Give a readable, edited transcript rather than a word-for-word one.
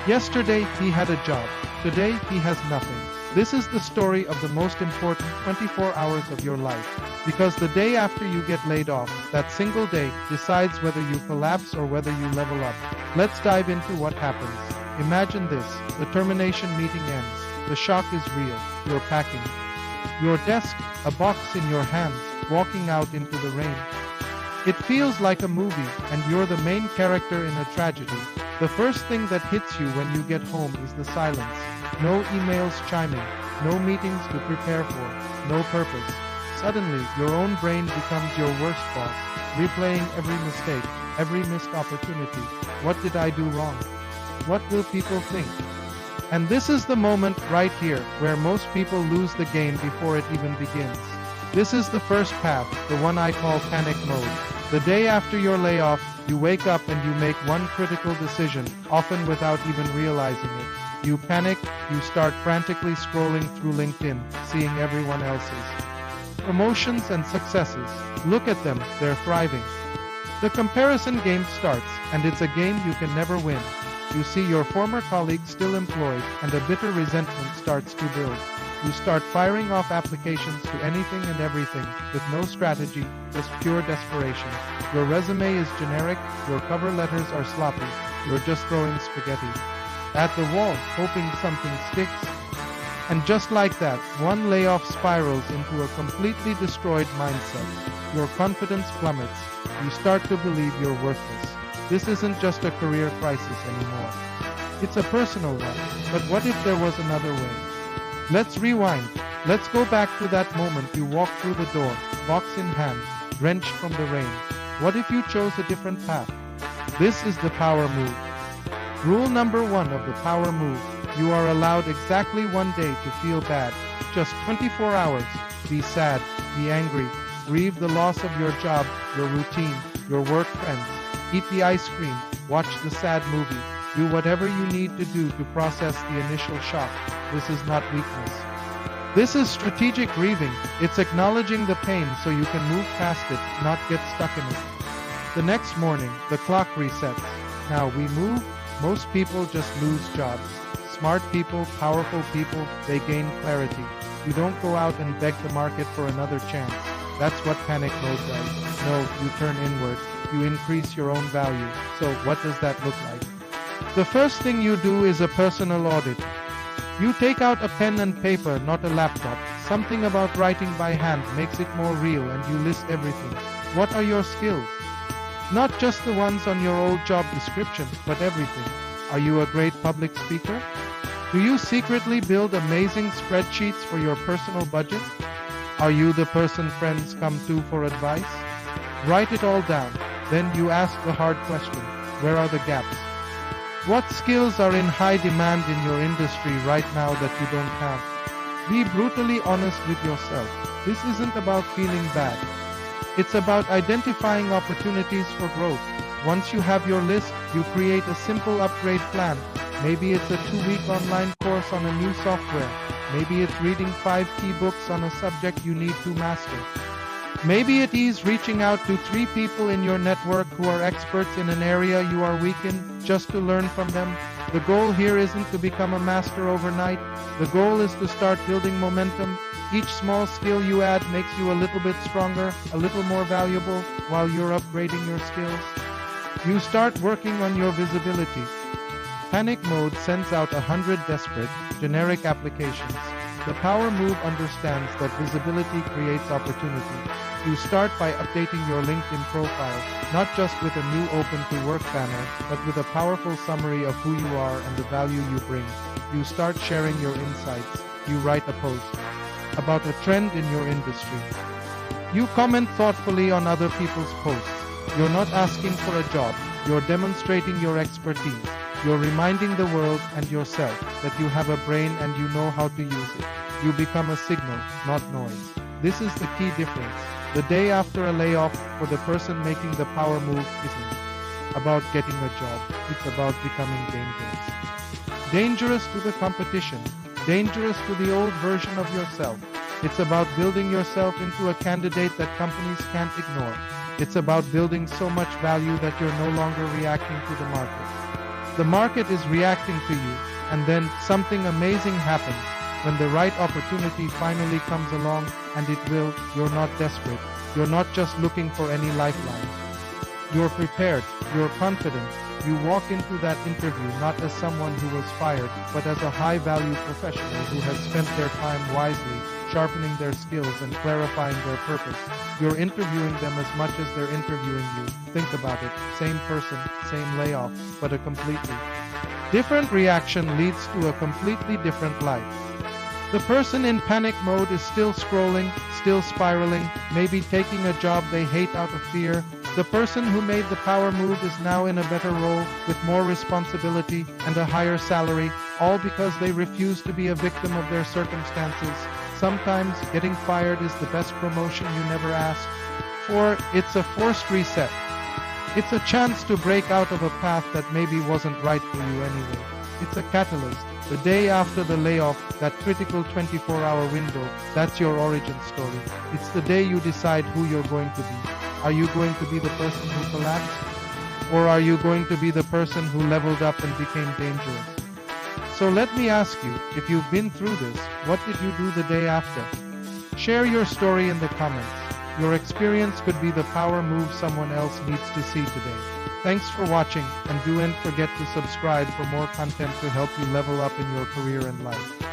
Yesterday, he had a job. Today, he has nothing. This is the story of the most important 24 hours of your life. Because the day after you get laid off, that single day, decides whether you collapse or whether you level up. Let's dive into what happens. Imagine this. The termination meeting ends. The shock is real. You're packing your desk, a box in your hands, walking out into the rain. It feels like a movie, and you're the main character in a tragedy. The first thing that hits you when you get home is the silence. No emails chiming, no meetings to prepare for, no purpose. Suddenly, your own brain becomes your worst boss, replaying every mistake, every missed opportunity. What did I do wrong? What will people think? And this is the moment right here where most people lose the game before it even begins. This is the first path, the one I call panic mode. The day after your layoff, you wake up and you make one critical decision, often without even realizing it. You panic, you start frantically scrolling through LinkedIn, seeing everyone else's promotions and successes. Look at them, they're thriving. The comparison game starts, and it's a game you can never win. You see your former colleague still employed, and a bitter resentment starts to build. You start firing off applications to anything and everything, with no strategy, just pure desperation. Your resume is generic, your cover letters are sloppy, you're just throwing spaghetti at the wall, hoping something sticks. And just like that, one layoff spirals into a completely destroyed mindset. Your confidence plummets. You start to believe you're worthless. This isn't just a career crisis anymore. It's a personal one. But what if there was another way? Let's rewind. Let's go back to that moment you walked through the door, box in hand, drenched from the rain. What if you chose a different path? This is the power move. Rule number 1 of the power move. You are allowed exactly one day to feel bad. Just 24 hours. Be sad, be angry, grieve the loss of your job, your routine, your work friends. Eat the ice cream, watch the sad movie. Do whatever you need to do to process the initial shock. This is not weakness. This is strategic grieving. It's acknowledging the pain so you can move past it, not get stuck in it. The next morning, the clock resets. Now we move. Most people just lose jobs. Smart people, powerful people, they gain clarity. You don't go out and beg the market for another chance. That's what panic mode does. No, you turn inward. You increase your own value. So what does that look like? The first thing you do is a personal audit. You take out a pen and paper, not a laptop. Something about writing by hand makes it more real, and you list everything. What are your skills? Not just the ones on your old job description, but everything. Are you a great public speaker? Do you secretly build amazing spreadsheets for your personal budget? Are you the person friends come to for advice? Write it all down. Then you ask the hard question. Where are the gaps? What skills are in high demand in your industry right now that you don't have? Be brutally honest with yourself. This isn't about feeling bad. It's about identifying opportunities for growth. Once you have your list, you create a simple upgrade plan. Maybe it's a 2-week online course on a new software. Maybe it's reading 5 key books on a subject you need to master. Maybe it is reaching out to 3 people in your network who are experts in an area you are weak in, just to learn from them. The goal here isn't to become a master overnight. The goal is to start building momentum. Each small skill you add makes you a little bit stronger, a little more valuable, while you're upgrading your skills. You start working on your visibility. Panic mode sends out 100 desperate, generic applications. The power move understands that visibility creates opportunity. You start by updating your LinkedIn profile, not just with a new open to work banner, but with a powerful summary of who you are and the value you bring. You start sharing your insights. You write a post about a trend in your industry. You comment thoughtfully on other people's posts. You're not asking for a job. You're demonstrating your expertise. You're reminding the world and yourself that you have a brain and you know how to use it. You become a signal, not noise. This is the key difference. The day after a layoff, for the person making the power move, isn't about getting a job. It's about becoming dangerous. Dangerous to the competition. Dangerous to the old version of yourself. It's about building yourself into a candidate that companies can't ignore. It's about building so much value that you're no longer reacting to the market. The market is reacting to you, and then something amazing happens. When the right opportunity finally comes along, and it will, you're not desperate. You're not just looking for any lifeline. You're prepared, you're confident. You walk into that interview not as someone who was fired, but as a high-value professional who has spent their time wisely, sharpening their skills and clarifying their purpose. You're interviewing them as much as they're interviewing you. Think about it. Same person, same layoff, but a completely different reaction leads to a completely different life. The person in panic mode is still scrolling, still spiraling, maybe taking a job they hate out of fear. The person who made the power move is now in a better role, with more responsibility and a higher salary, all because they refuse to be a victim of their circumstances. Sometimes getting fired is the best promotion you never asked for. It's a forced reset. It's a chance to break out of a path that maybe wasn't right for you anyway. It's a catalyst. The day after the layoff, that critical 24-hour window, that's your origin story. It's the day you decide who you're going to be. Are you going to be the person who collapsed? Or are you going to be the person who leveled up and became dangerous? So let me ask you, if you've been through this, what did you do the day after? Share your story in the comments. Your experience could be the power move someone else needs to see today. Thanks for watching, and don't forget to subscribe for more content to help you level up in your career and life.